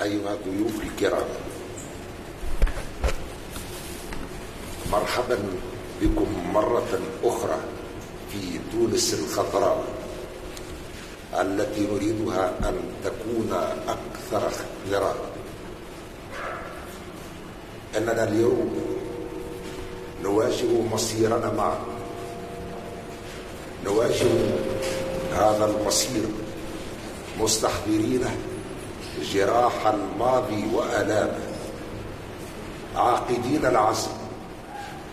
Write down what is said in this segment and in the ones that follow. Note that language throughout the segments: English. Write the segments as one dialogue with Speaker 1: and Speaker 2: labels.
Speaker 1: أيها الضيوف الكرام، مرحبا بكم مرة أخرى في تونس الخضراء التي نريدها أن تكون أكثر اختراق. أننا اليوم نواجه مصيرنا معا، نواجه هذا المصير مستحضرين جراح الماضي وآلامه، عاقدين العزم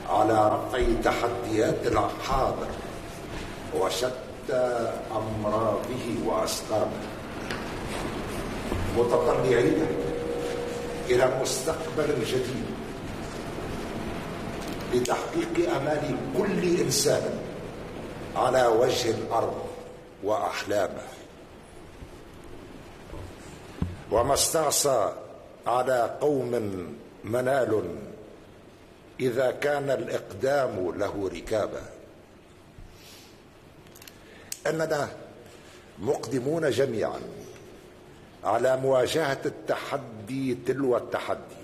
Speaker 1: على رفع تحديات الحاضر وشتى أمراضه وأسقامه، متطلعين إلى مستقبل جديد لتحقيق آمال كل إنسان على وجه الأرض وأحلامه. وما استعصى على قوم منال إذا كان الإقدام له ركابا. أننا مقدمون جميعا على مواجهة التحدي تلو التحدي،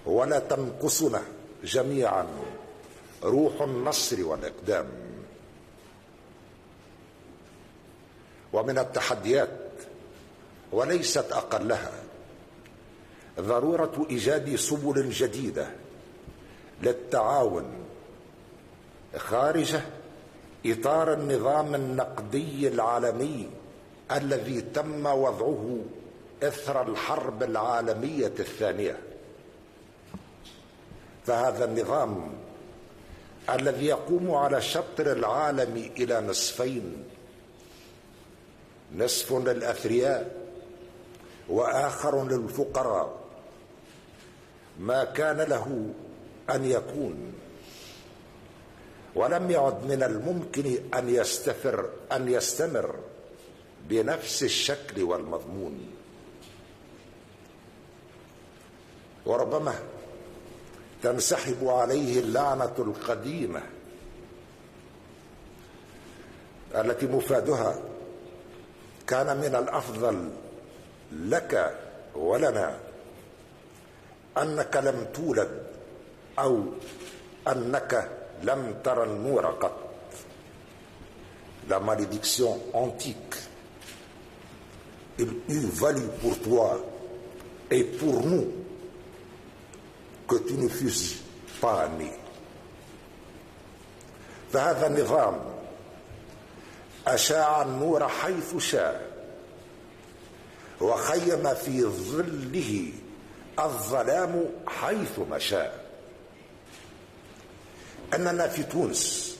Speaker 1: ولا تنقصنا جميعا روح النصر والإقدام. ومن التحديات وليست أقلها ضرورة إيجاد سبل جديدة للتعاون خارج إطار النظام النقدي العالمي الذي تم وضعه إثر الحرب العالمية الثانية. فهذا النظام الذي يقوم على شطر العالم إلى نصفين، نصف للأثرياء وآخر للفقراء، ما كان له أن يكون، ولم يعد من الممكن أن يستمر بنفس الشكل والمضمون. وربما تنسحب عليه اللعنة القديمة التي مفادها كان من الأفضل لك ولنا أنك لم تولد أو أنك لم ترى النور قط. La malédiction antique, il eût valu pour toi et pour nous que tu ne fusses pas né. فهذا النظام أشاع النور حيث شاء، وخيم في ظله الظلام حيث ما شاء. أننا في تونس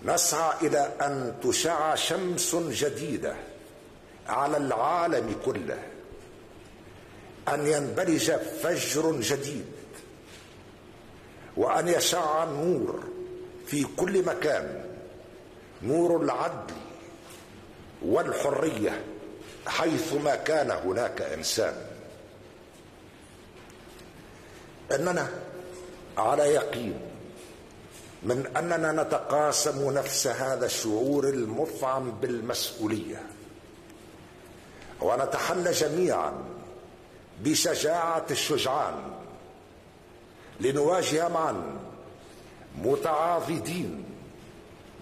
Speaker 1: نسعى إلى أن تشع شمس جديدة على العالم كله، أن ينبلج فجر جديد، وأن يشع النور في كل مكان، نور العدل والحرية حيثما كان هناك إنسان. أننا على يقين من أننا نتقاسم نفس هذا الشعور المفعم بالمسؤولية، ونتحلى جميعا بشجاعة الشجعان لنواجه معا متعاضدين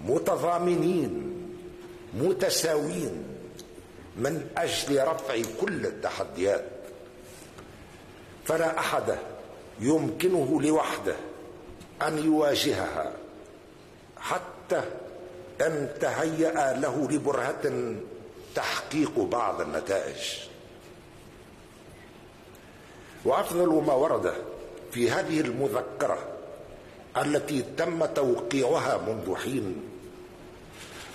Speaker 1: متضامنين متساوين من أجل رفع كل التحديات. فلا أحد يمكنه لوحده أن يواجهها حتى أن تهيأ له لبرهة تحقيق بعض النتائج. وأفضل ما ورد في هذه المذكرة التي تم توقيعها منذ حين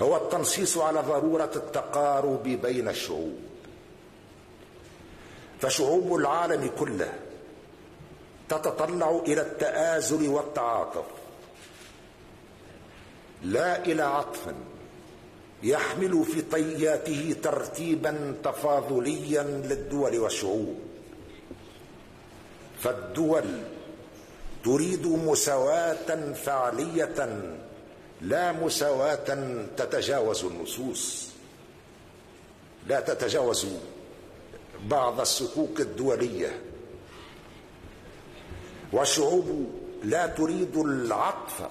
Speaker 1: هو التنصيص على ضرورة التقارب بين الشعوب. فشعوب العالم كله تتطلع إلى التآزر والتعاطف، لا إلى عطف يحمل في طياته ترتيبا تفاضليا للدول والشعوب. فالدول تريد مساواة فعلية لا مساواة تتجاوز النصوص، لا تتجاوز بعض الصكوك الدولية، وشعوب لا تريد العطف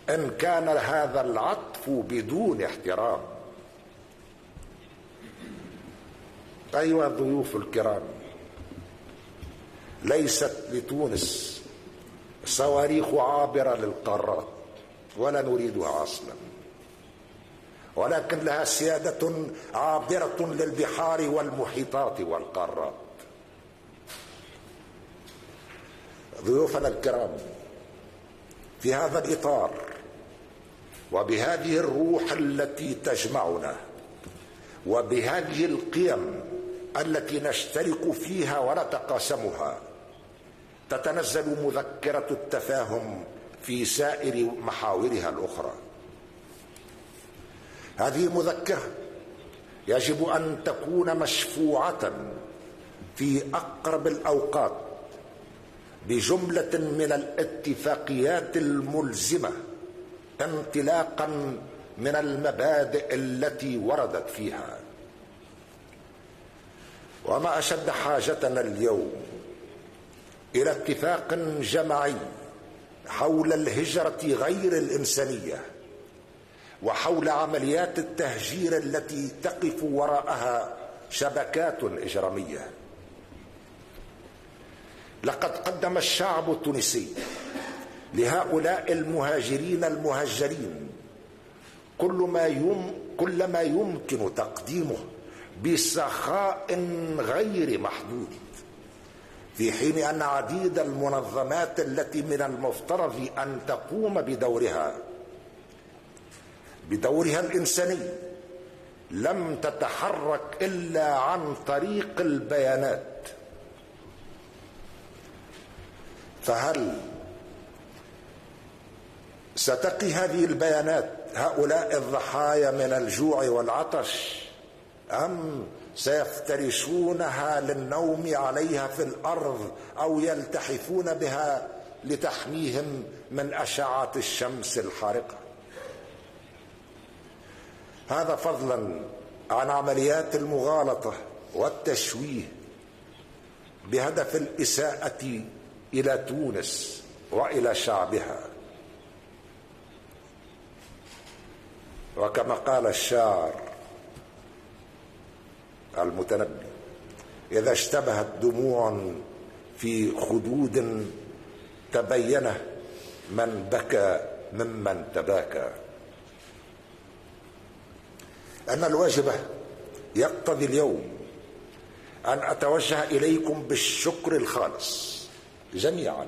Speaker 1: إن كان هذا العطف بدون احترام. أيها الضيوف الكرام، ليست لتونس صواريخ عابرة للقارات ولا نريدها أصلا، ولكن لها سيادة عابرة للبحار والمحيطات والقارات. ضيوفنا الكرام، في هذا الإطار وبهذه الروح التي تجمعنا وبهذه القيم التي نشترك فيها ونتقاسمها، تتنزل مذكرة التفاهم في سائر محاورها الأخرى. هذه مذكرة يجب أن تكون مشفوعة في أقرب الأوقات بجملة من الاتفاقيات الملزمة انطلاقا من المبادئ التي وردت فيها. وما أشد حاجتنا اليوم إلى اتفاق جماعي حول الهجرة غير الإنسانية وحول عمليات التهجير التي تقف وراءها شبكات إجرامية. لقد قدم الشعب التونسي لهؤلاء المهاجرين المهجرين كل ما يمكن تقديمه بسخاء غير محدود، في حين أن عديد المنظمات التي من المفترض أن تقوم بدورها الإنساني لم تتحرك إلا عن طريق البيانات. فهل ستقي هذه البيانات هؤلاء الضحايا من الجوع والعطش، أم سيفترشونها للنوم عليها في الأرض أو يلتحفون بها لتحميهم من أشعة الشمس الحارقة؟ هذا فضلا عن عمليات المغالطة والتشويه بهدف الإساءة إلى تونس وإلى شعبها. وكما قال الشاعر المتنبي: إذا اشتبهت دموع في خدود تبين من بكى ممن تباكى. أن الواجب يقتضي اليوم أن أتوجه إليكم بالشكر الخالص جميعا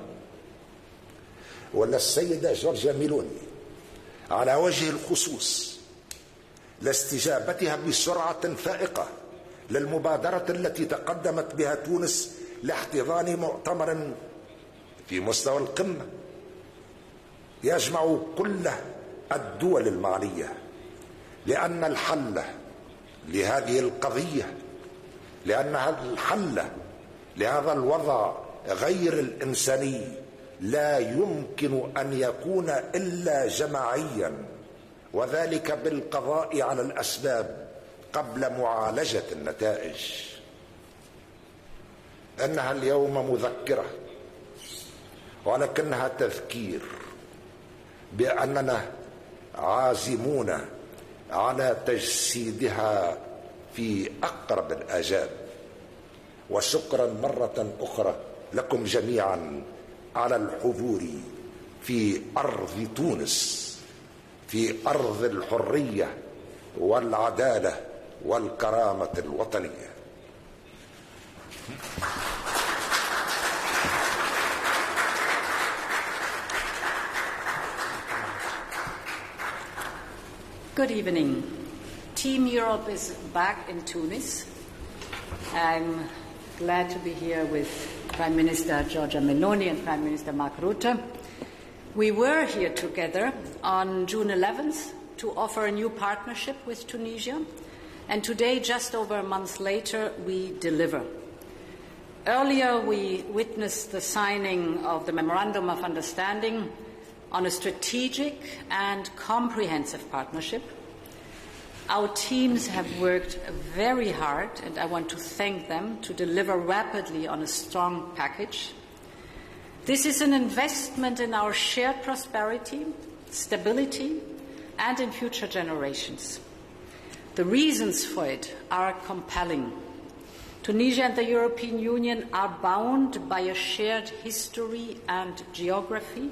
Speaker 1: وللسيدة جورجيا ميلوني على وجه الخصوص لاستجابتها بسرعة فائقة للمبادرة التي تقدمت بها تونس لاحتضان مؤتمر في مستوى القمة يجمع كل الدول المعنية، لأن الحل لهذه القضية، لأنها الحل لهذا الوضع غير الإنساني لا يمكن أن يكون إلا جماعيا، وذلك بالقضاء على الأسباب قبل معالجة النتائج. إنها اليوم مذكرة ولكنها تذكير بأننا عازمون على تجسيدها في أقرب الآجال. وشكرا مرة أخرى لكم جميعا على الحضور في أرض تونس، في أرض الحرية والعدالة والكرامة الوطنية.
Speaker 2: Good evening. Team Europe is back in Tunis. I'm glad to be here with Prime Minister Giorgia Meloni and Prime Minister Mark Rutte. We were here together on June 11th to offer a new partnership with Tunisia, and today, just over a month later, we deliver. Earlier, we witnessed the signing of the Memorandum of Understanding on a strategic and comprehensive partnership. Our teams have worked very hard, and I want to thank them, to deliver rapidly on a strong package. This is an investment in our shared prosperity, stability, and in future generations. The reasons for it are compelling. Tunisia and the European Union are bound by a shared history and geography,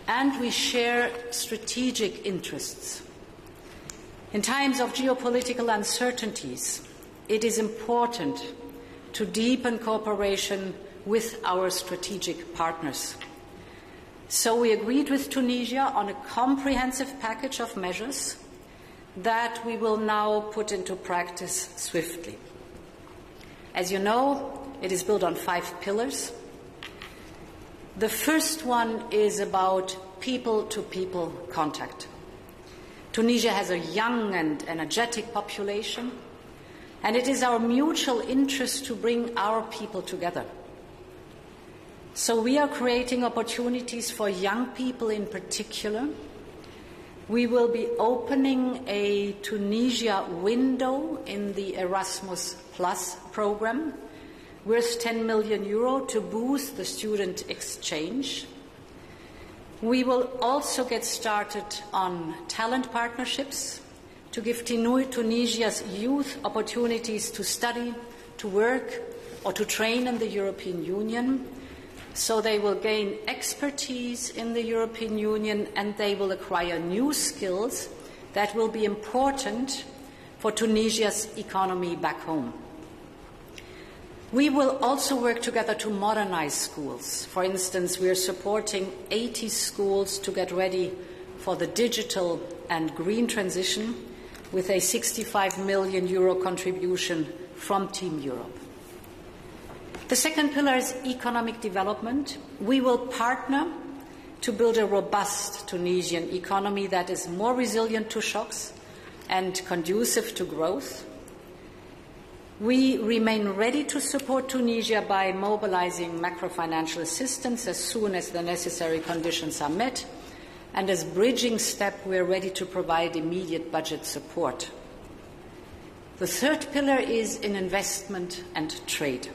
Speaker 2: and we share strategic interests. In times of geopolitical uncertainties, it is important to deepen cooperation with our strategic partners. So we agreed with Tunisia on a comprehensive package of measures that we will now put into practice swiftly. As you know, it is built on 5 pillars. The first one is about people-to-people contact. Tunisia has a young and energetic population, and it is our mutual interest to bring our people together. So we are creating opportunities for young people in particular. We will be opening a Tunisia window in the Erasmus Plus program worth €10 million to boost the student exchange. We will also get started on talent partnerships to give Tunisia's youth opportunities to study, to work, or to train in the European Union. So they will gain expertise in the European Union, and they will acquire new skills that will be important for Tunisia's economy back home. We will also work together to modernize schools. For instance, we are supporting 80 schools to get ready for the digital and green transition with a €65 million contribution from Team Europe. The second pillar is economic development. We will partner to build a robust Tunisian economy that is more resilient to shocks and conducive to growth. We remain ready to support Tunisia by mobilizing macrofinancial assistance as soon as the necessary conditions are met, and as bridging step, we are ready to provide immediate budget support. The third pillar is in investment and trade.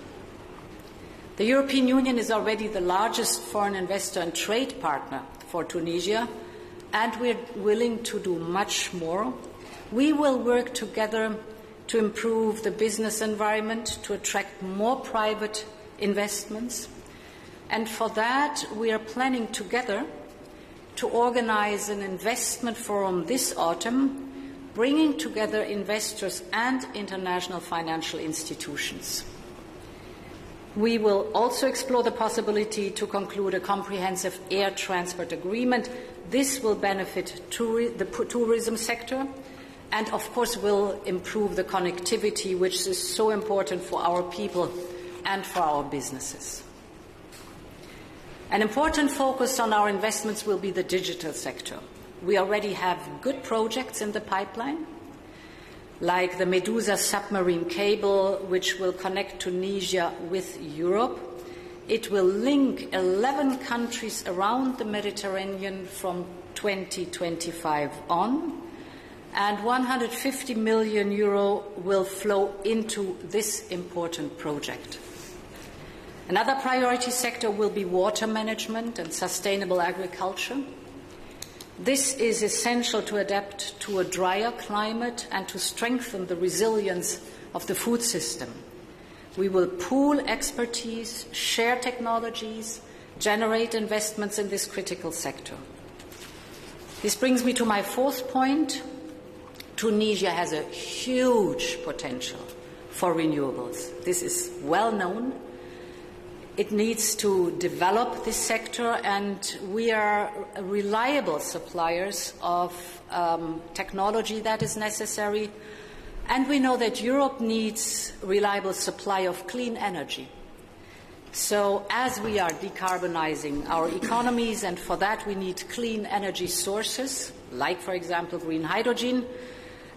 Speaker 2: The European Union is already the largest foreign investor and trade partner for Tunisia, and we are willing to do much more. We will work together to improve the business environment, to attract more private investments. And for that, we are planning together to organize an investment forum this autumn, bringing together investors and international financial institutions. We will also explore the possibility to conclude a comprehensive air transport agreement. This will benefit the tourism sector, and of course will improve the connectivity, which is so important for our people and for our businesses. An important focus on our investments will be the digital sector. We already have good projects in the pipeline, like the Medusa submarine cable, which will connect Tunisia with Europe. It will link 11 countries around the Mediterranean from 2025 on, and €150 million will flow into this important project. Another priority sector will be water management and sustainable agriculture. This is essential to adapt to a drier climate and to strengthen the resilience of the food system. We will pool expertise, share technologies, generate investments in this critical sector. This brings me to my fourth point. Tunisia has a huge potential for renewables. This is well known. It needs to develop this sector, and we are reliable suppliers of technology that is necessary. And we know that Europe needs reliable supply of clean energy. So as we are decarbonizing our economies, and for that we need clean energy sources, like, for example, green hydrogen,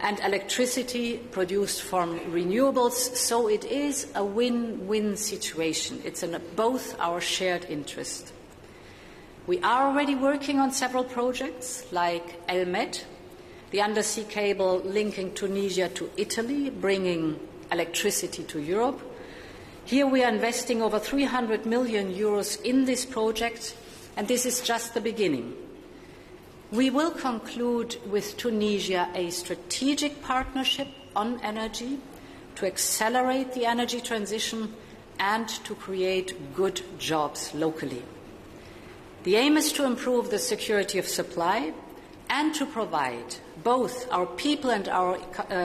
Speaker 2: and electricity produced from renewables, so it is a win-win situation. It's in both our shared interest. We are already working on several projects like ELMED, the undersea cable linking Tunisia to Italy, bringing electricity to Europe. Here we are investing over 300 million euros in this project, and this is just the beginning. We will conclude with Tunisia a strategic partnership on energy to accelerate the energy transition and to create good jobs locally. The aim is to improve the security of supply and to provide both our people and our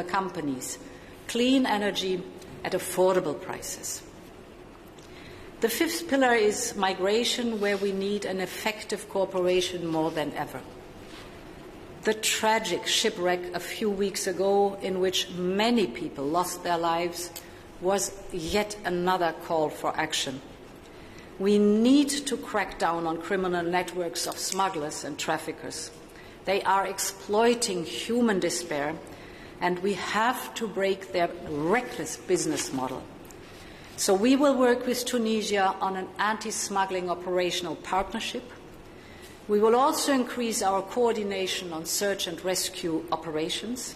Speaker 2: companies clean energy at affordable prices. The fifth pillar is migration, where we need an effective cooperation more than ever. The tragic shipwreck a few weeks ago, in which many people lost their lives, was yet another call for action. We need to crack down on criminal networks of smugglers and traffickers. They are exploiting human despair, and we have to break their reckless business model. So we will work with Tunisia on an anti-smuggling operational partnership. We will also increase our coordination on search and rescue operations.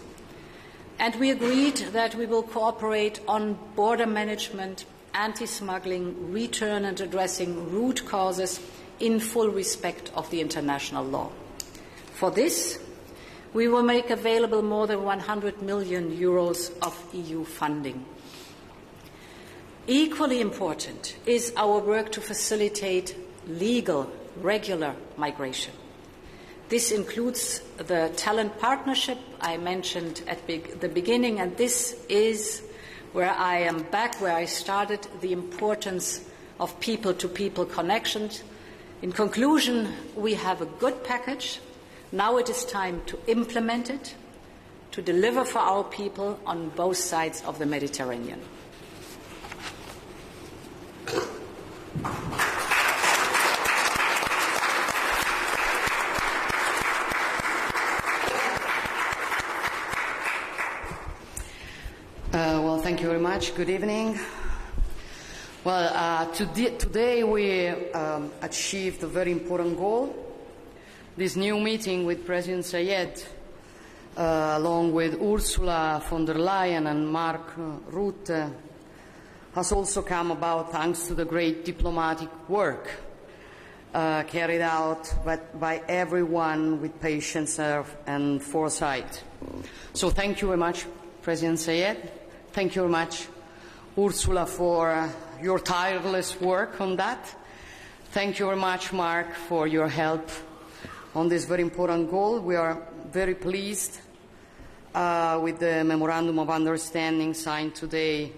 Speaker 2: And we agreed that we will cooperate on border management, anti-smuggling, return and addressing root causes in full respect of the international law. For this, we will make available more than 100 million euros of EU funding. Equally important is our work to facilitate legal, regular migration. This includes the talent partnership I mentioned at the beginning, and this is where I am back where I started, the importance of people-to-people connections. In conclusion, we have a good package. Now it is time to implement it, to deliver for our people on both sides of the Mediterranean.
Speaker 3: Well, thank you very much. Good evening. Well, today we achieved a very important goal. This new meeting with President Saied, along with Ursula von der Leyen and Mark Rutte, has also come about thanks to the great diplomatic work carried out by everyone with patience and foresight. So thank you very much, President Saied. Thank you very much, Ursula, for your tireless work on that. Thank you very much, Mark, for your help on this very important goal. We are very pleased with the Memorandum of Understanding signed today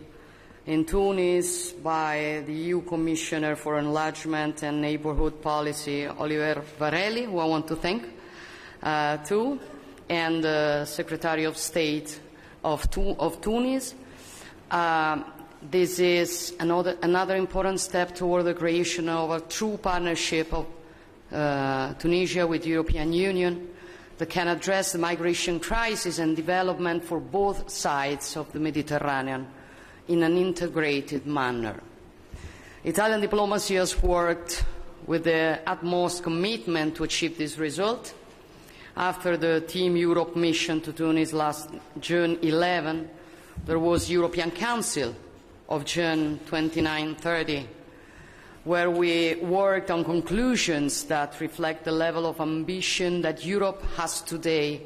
Speaker 3: in Tunis by the EU Commissioner for Enlargement and Neighbourhood Policy, Oliver Varelli, who I want to thank too, and the Secretary of State of Tunis. This is another important step toward the creation of a true partnership of Tunisia with the European Union that can address the migration crisis and development for both sides of the Mediterranean in an integrated manner. Italian diplomacy has worked with the utmost commitment to achieve this result. After the Team Europe mission to Tunis last June 11, there was European Council of June 29-30, where we worked on conclusions that reflect the level of ambition that Europe has today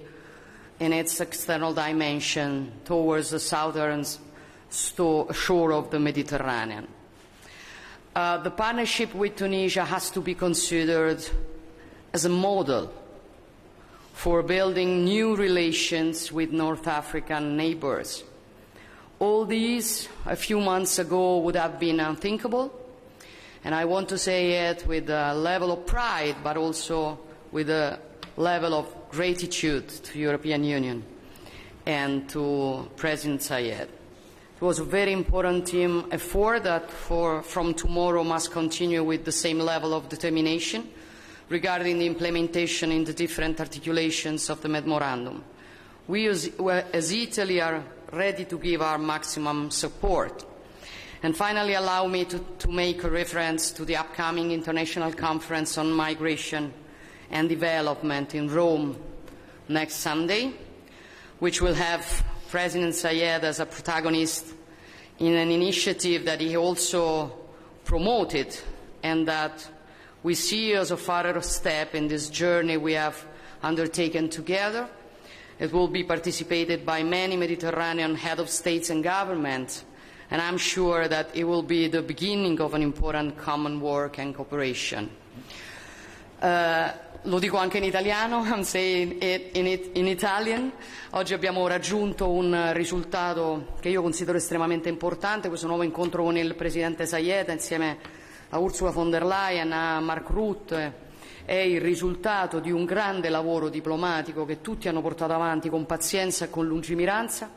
Speaker 3: in its external dimension towards the southern shore of the Mediterranean. The partnership with Tunisia has to be considered as a model for building new relations with North African neighbours. All these, a few months ago, would have been unthinkable, and I want to say it with a level of pride, but also with a level of gratitude to the European Union and to President Saied. It was a very important team effort that from tomorrow must continue with the same level of determination regarding the implementation in the different articulations of the memorandum. We as Italy are ready to give our maximum support. And finally, allow me to make a reference to the upcoming International Conference on Migration and Development in Rome next Sunday. which will have President Saied as a protagonist in an initiative that he also promoted and that we see as a further step in this journey we have undertaken together. It will be participated by many Mediterranean heads of states and governments, and I'm sure that it will be the beginning of an important common work and cooperation. Lo dico anche in italiano, I'm saying it in Italian. Oggi abbiamo raggiunto un risultato che io considero estremamente importante, questo nuovo incontro con il Presidente Saied insieme a Ursula von der Leyen, a Mark Rutte, è il risultato di un grande lavoro diplomatico che tutti hanno portato avanti con pazienza e con lungimiranza.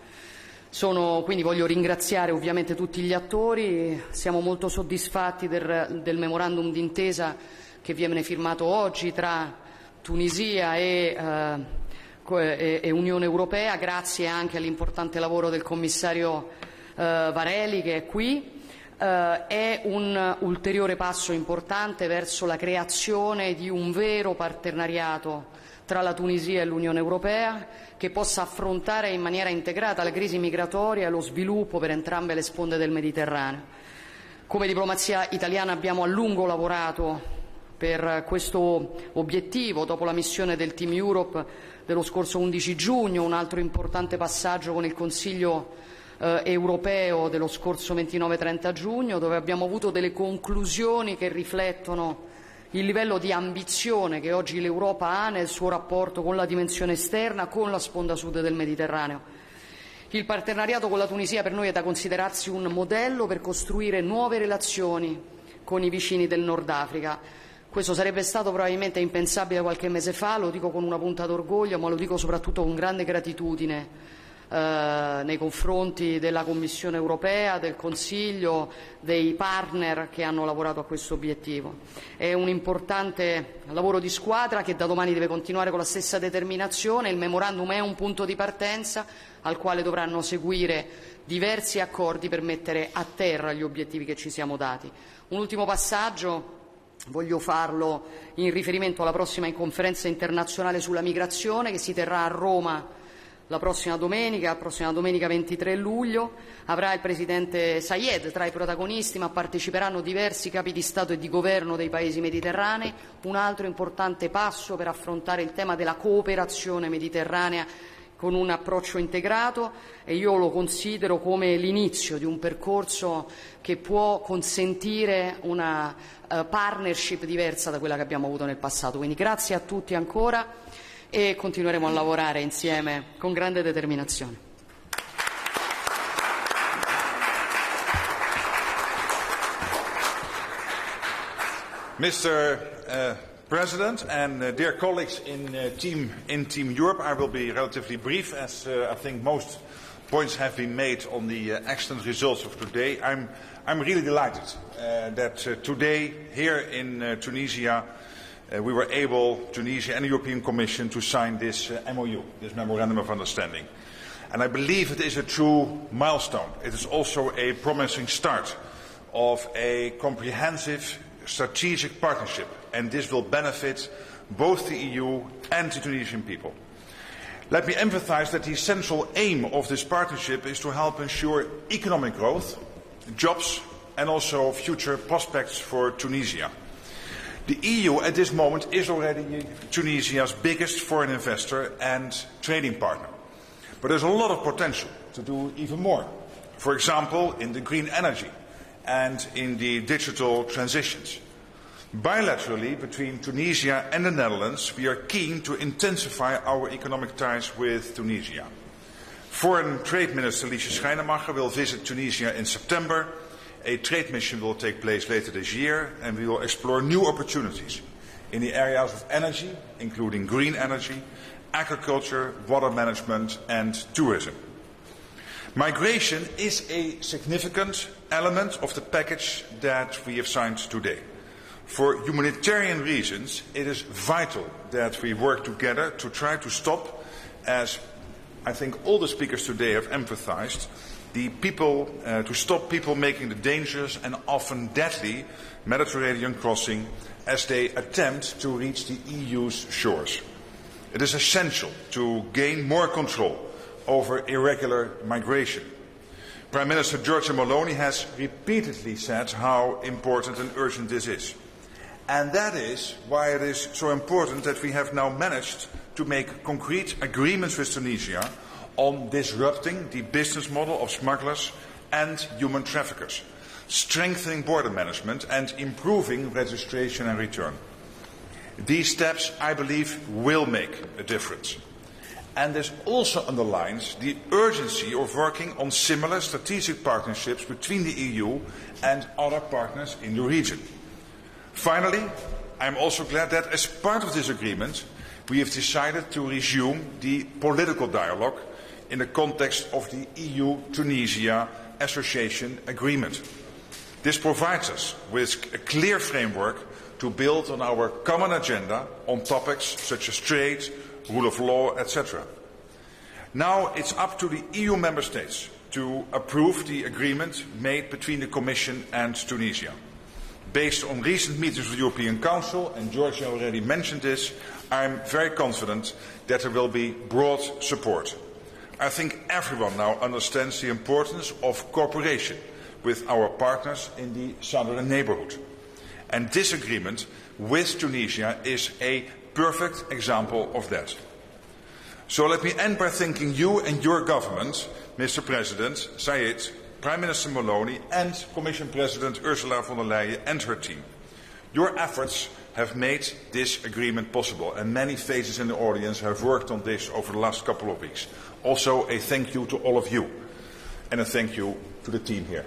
Speaker 3: Quindi voglio ringraziare ovviamente tutti gli attori, siamo molto soddisfatti del memorandum d'intesa che viene firmato oggi tra Tunisia e Unione Europea, grazie anche all'importante lavoro del commissario Vareli che è qui. È un ulteriore passo importante verso la creazione di un vero partenariato tra la Tunisia e l'Unione Europea che possa affrontare in maniera integrata la crisi migratoria e lo sviluppo per entrambe le sponde del Mediterraneo. Come diplomazia italiana abbiamo a lungo lavorato per questo obiettivo, dopo la missione del Team Europe dello scorso 11 giugno, un altro importante passaggio con il Consiglio europeo dello scorso 29-30 giugno, dove abbiamo avuto delle conclusioni che riflettono il livello di ambizione che oggi l'Europa ha nel suo rapporto con la dimensione esterna, con la sponda sud del Mediterraneo. Il partenariato con la Tunisia per noi è da considerarsi un modello per costruire nuove relazioni con i vicini del Nord Africa. Questo sarebbe stato probabilmente impensabile qualche mese fa, lo dico con una punta d'orgoglio, ma lo dico soprattutto con grande gratitudine nei confronti della Commissione europea, del Consiglio, dei partner che hanno lavorato a questo obiettivo. È un importante lavoro di squadra che da domani deve continuare con la stessa determinazione. Il memorandum è un punto di partenza al quale dovranno seguire diversi accordi per mettere a terra gli obiettivi che ci siamo dati. Un ultimo passaggio. Voglio farlo in riferimento alla prossima conferenza internazionale sulla migrazione che si terrà a Roma la prossima domenica 23 luglio. Avrà il Presidente Saied tra i protagonisti, ma parteciperanno diversi capi di Stato e di Governo dei Paesi mediterranei. Un altro importante passo per affrontare il tema della cooperazione mediterranea con un approccio integrato, e io lo considero come l'inizio di un percorso che può consentire una partnership diversa da quella che abbiamo avuto nel passato. Quindi grazie a tutti ancora e continueremo a lavorare insieme con grande determinazione.
Speaker 4: Mr. President and dear colleagues in Team Europe, I will be relatively brief as I think most points have been made on the excellent results of today. I'm really delighted that today here in Tunisia we were able, Tunisia and the European Commission, to sign this MOU, this Memorandum of Understanding. And I believe it is a true milestone. It is also a promising start of a comprehensive strategic partnership, and this will benefit both the EU and the Tunisian people. Let me emphasize that the central aim of this partnership is to help ensure economic growth, jobs, and also future prospects for Tunisia. The EU at this moment is already Tunisia's biggest foreign investor and trading partner. But there's a lot of potential to do even more. For example, in the green energy and in the digital transitions. Bilaterally, between Tunisia and the Netherlands, we are keen to intensify our economic ties with Tunisia. Foreign Trade Minister Liesje Schrijnemacher will visit Tunisia in September. A trade mission will take place later this year, and we will explore new opportunities in the areas of energy, including green energy, agriculture, water management, and tourism. Migration is a significant element of the package that we have signed today. For humanitarian reasons, it is vital that we work together to try to stop, as I think all the speakers today have emphasized, to stop people making the dangerous and often deadly Mediterranean crossing as they attempt to reach the EU's shores. It is essential to gain more control over irregular migration. Prime Minister Giorgia Meloni has repeatedly said how important and urgent this is. And that is why it is so important that we have now managed to make concrete agreements with Tunisia on disrupting the business model of smugglers and human traffickers, strengthening border management and improving registration and return. These steps, I believe, will make a difference. And this also underlines the urgency of working on similar strategic partnerships between the EU and other partners in the region. Finally, I am also glad that as part of this agreement, we have decided to resume the political dialogue in the context of the EU-Tunisia Association Agreement. This provides us with a clear framework to build on our common agenda on topics such as trade, rule of law, etc. Now it's up to the EU member states to approve the agreement made between the Commission and Tunisia. Based on recent meetings with the European Council, and Georgia already mentioned this, I am very confident that there will be broad support. I think everyone now understands the importance of cooperation with our partners in the southern neighbourhood. And this agreement with Tunisia is a perfect example of that. So let me end by thanking you and your government, Mr. President Saied, Prime Minister Meloni and Commission President Ursula von der Leyen and her team. Your efforts have made this agreement possible, and many faces in the audience have worked on this over the last couple of weeks. Also a thank you to all of you and a thank you to the team here.